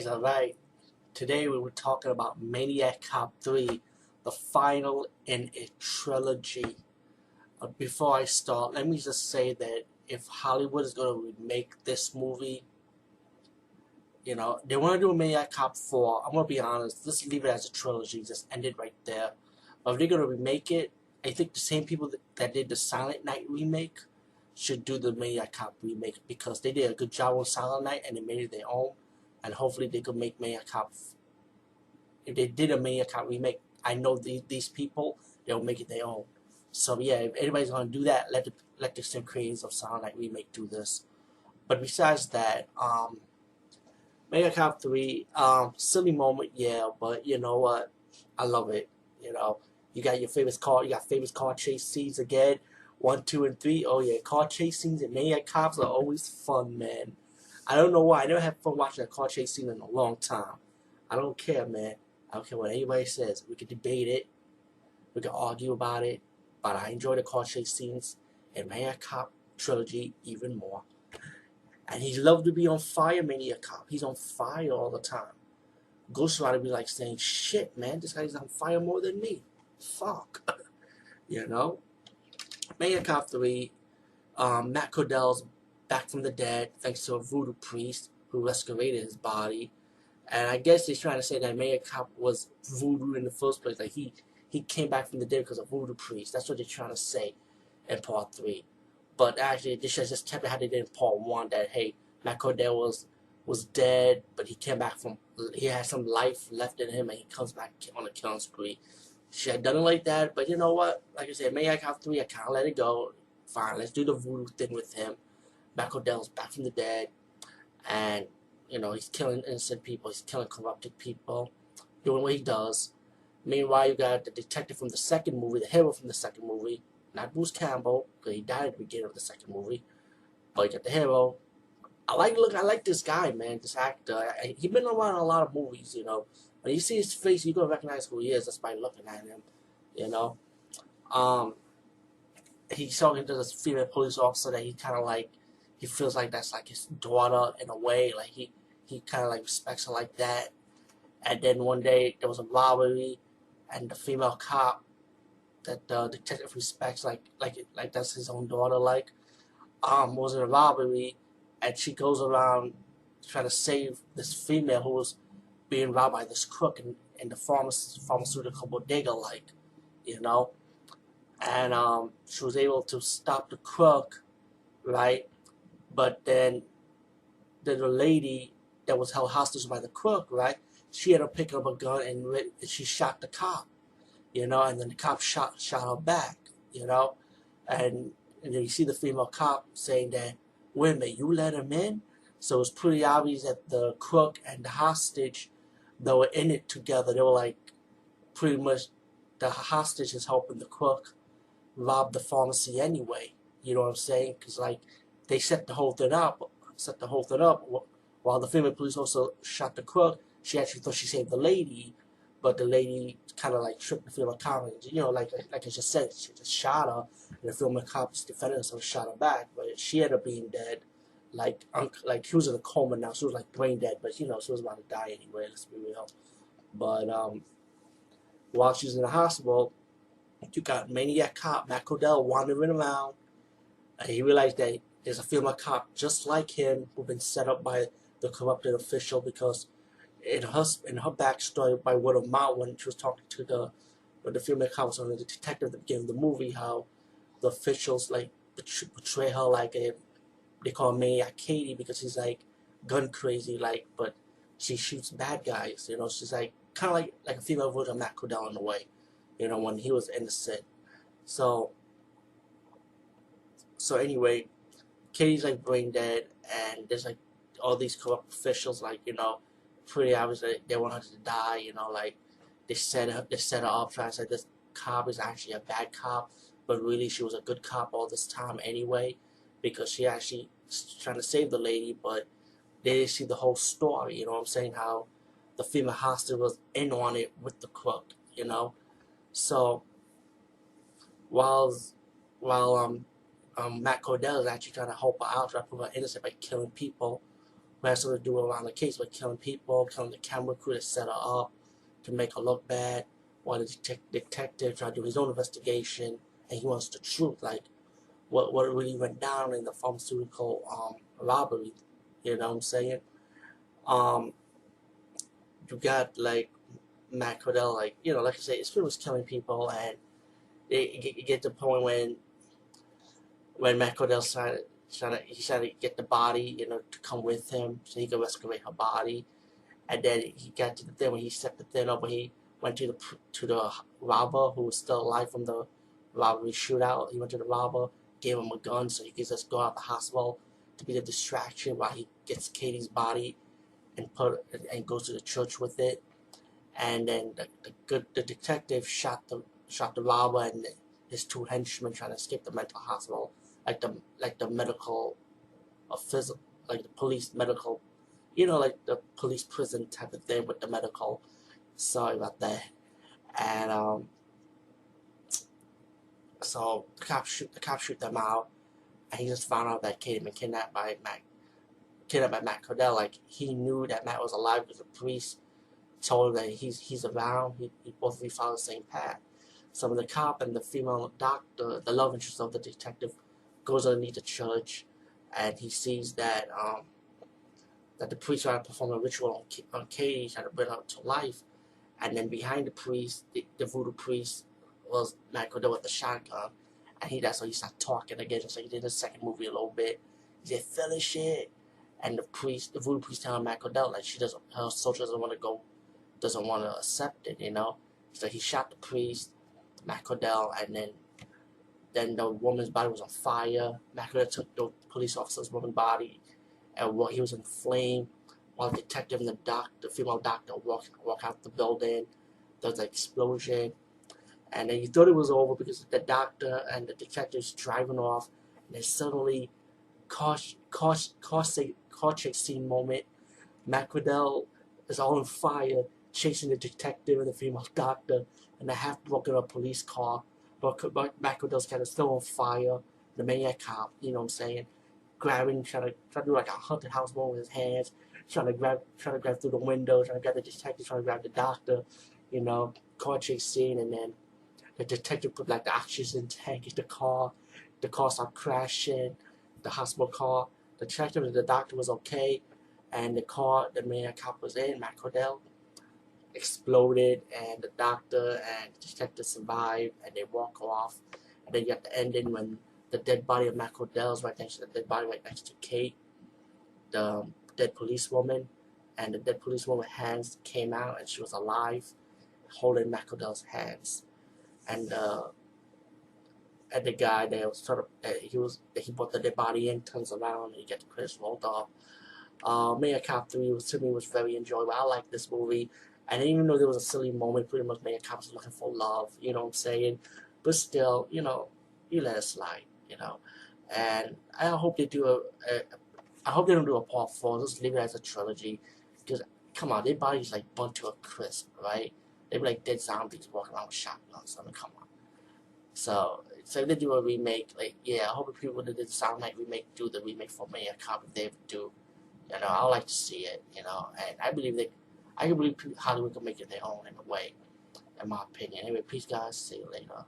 Alright. Today we were talking about Maniac Cop 3, the final in a trilogy. Before I start, let me just say that if Hollywood is going to remake this movie, they want to do a Maniac Cop 4. I'm going to be honest, just leave it as a trilogy, just end it right there. But if they're going to remake it, I think the same people that did the Silent Night remake should do the Maniac Cop remake because they did a good job on Silent Night and they made it their own. And hopefully they could make Maniac Cop. If they did a Maniac Cop remake, I know these people, they'll make it their own. So yeah, if anybody's gonna do that, let the same creators of Silent Night remake do this. But besides that, Maniac Cop 3, silly moment, yeah, but you know what? I love it. You got your famous car chase scenes again. 1, 2, and 3. Oh yeah, car chase scenes in Maniac Cops are always fun, man. I don't know why. I never had fun watching a car chase scene in a long time. I don't care, man. I don't care what anybody says. We can debate it. We can argue about it. But I enjoy the car chase scenes in Maniac Cop trilogy even more. And he loved to be on fire, Maniac Cop. He's on fire all the time. Ghost Rider be like saying, shit, man, this guy's on fire more than me. Fuck. Maniac Cop 3, Matt Cordell's back from the dead thanks to a voodoo priest who resurrected his body. And I guess he's trying to say that Maniac Cop was voodoo in the first place. Like he came back from the dead because of voodoo priest. That's what they're trying to say in part 3. But actually, this is just kept it how they did in part 1. That hey, Matt Cordell was dead, but he came back he had some life left in him, and he comes back on a killing spree. She had done it like that, but you know what? Like I said, Maniac Cop 3, I kind of let it go. Fine, let's do the voodoo thing with him. Matt Cordell's back from the dead, and he's killing innocent people. He's killing corrupted people, doing what he does. Meanwhile, you got the detective from the second movie, the hero from the second movie, not Bruce Campbell, because he died at the beginning of the second movie. But you got the hero. I like this guy, man, this actor. He's been around a lot of movies, When you see his face, you're going to recognize who he is just by looking at him, He's talking to this female police officer that he feels like that's like his daughter in a way. Like he kind of like respects her like that. And then one day there was a robbery, and the female cop that the detective respects like that's his own daughter was in a robbery, and she goes around trying to save this female who was being robbed by this crook in the pharmaceutical bodega, and she was able to stop the crook, right? But then the lady that was held hostage by the crook, right? She ended up picking up a gun and she shot the cop, and then the cop shot her back, and then you see the female cop saying that, wait a minute, you let him in? So it's pretty obvious that the crook and the hostage, they were in it together. They were like, pretty much, the hostage is helping the crook rob the pharmacy anyway. You know what I'm saying? Because they set the whole thing up. While the female police officer shot the crook. She actually thought she saved the lady, but the lady kind of tricked the female cop. Like I just said, she just shot her, and the female cop defended herself, shot her back, but she ended up being dead. Like she was in a coma now. She was like brain dead, but she was about to die anyway. Let's be real. But while she's in the hospital, you got Maniac Cop Matt Cordell wandering around, and he realized that there's a female cop just like him who've been set up by the corrupted official, because in her backstory, by word of mouth, when she was talking to the female cop was on the detective at the beginning of the movie, how the officials betray her they call her Maniac Katie because she's gun crazy, but she shoots bad guys. She's kind of like a female version of Matt Cordell in a way, when he was innocent. So anyway, Katie's brain dead, and there's all these corrupt officials, pretty obviously they want her to die. They set her up trying to say this cop is actually a bad cop, but really she was a good cop all this time anyway, because she actually trying to save the lady, but they didn't see the whole story. You know what I'm saying? How the female hostage was in on it with the crook. So while Matt Cordell is actually trying to help her out, trying to prove her innocent by killing people has to do around the case, with killing people, killing the camera crew that set her up to make her look bad, while the detective trying to do his own investigation, and he wants the truth, like what really went down in the pharmaceutical robbery. You know what I'm saying? Um, you got like Matt Cordell, like like I say, his film was killing people, and it get to the point when Matt Cordell's trying to get the body, to come with him so he could rescue her body. And then he got to the thing when he set the thing up, when he went to the robber who was still alive from the robbery shootout. He went to the robber, gave him a gun so he could just go out the hospital to be the distraction while he gets Katie's body and goes to the church with it. And then the detective shot the robber and his two henchmen trying to escape the mental hospital, like the medical, physical, like the police medical, like the police prison type of thing with the medical. Sorry about that. And so the cops shoot them out, and he just found out that Katie had been kidnapped by Matt Cordell. Like, he knew that Matt was alive because the police told him that he's around. He both of you follow the same path. So the cop and the female doctor, the love interest of the detective, goes underneath the church, and he sees that the priest trying to perform a ritual on Katie, trying to bring her to life. And then behind the priest, the voodoo priest, was Matt Cordell with the shotgun. And that's when he started talking again, just like he did in the second movie a little bit. He said, finish it. And the voodoo priest telling Matt Cordell, like, her soul doesn't want to accept it. So he shot the priest, Matt Cordell, and then the woman's body was on fire. Matt Cordell took the police officer's woman's body, and he was in flame, while the detective and the female doctor walk out the building. There was an explosion, and then you thought it was over because the doctor and the detectives driving off, and then suddenly, car chase scene moment. Matt Cordell is all on fire, chasing the detective and the female doctor in a half broken up police car. But Matt Cordell's kind of still on fire. The Maniac cop, you know what I'm saying, trying to do like a haunted house moment with his hands, trying to grab through the window, trying to grab the detective, trying to grab the doctor, car chase scene, and then the detective put like the oxygen tank in the car started crashing, the hospital car. The detective and the doctor was okay, and the car the Maniac cop was in, Matt Cordell, exploded, and the doctor and the detective survived, and they walk off. And then you got the ending when the dead body of Matt Cordell is right next to the dead body right next to Kate, the dead policewoman, and the dead policewoman's hands came out, and she was alive, holding Matt Cordell's hands, and the guy that was sort of he brought the dead body in turns around, and you get the credits rolled off. Maniac Cop 3 to me was very enjoyable. I like this movie. And even though there was a silly moment, pretty much Maniac Cop was looking for love, you know what I'm saying? But still, you let it slide, And I hope they I hope they don't do a part 4, just leave it as a trilogy. Because, come on, their bodies like burnt to a crisp, right? They be like dead zombies walking around with shotguns. I mean, come on. So if they do a remake, like, yeah, I hope the people that did the Silent Night remake do the remake for Maniac Cop if they ever do. I would like to see it, and I can believe Hollywood can make it their own in a way, in my opinion. Anyway, peace, guys. See you later.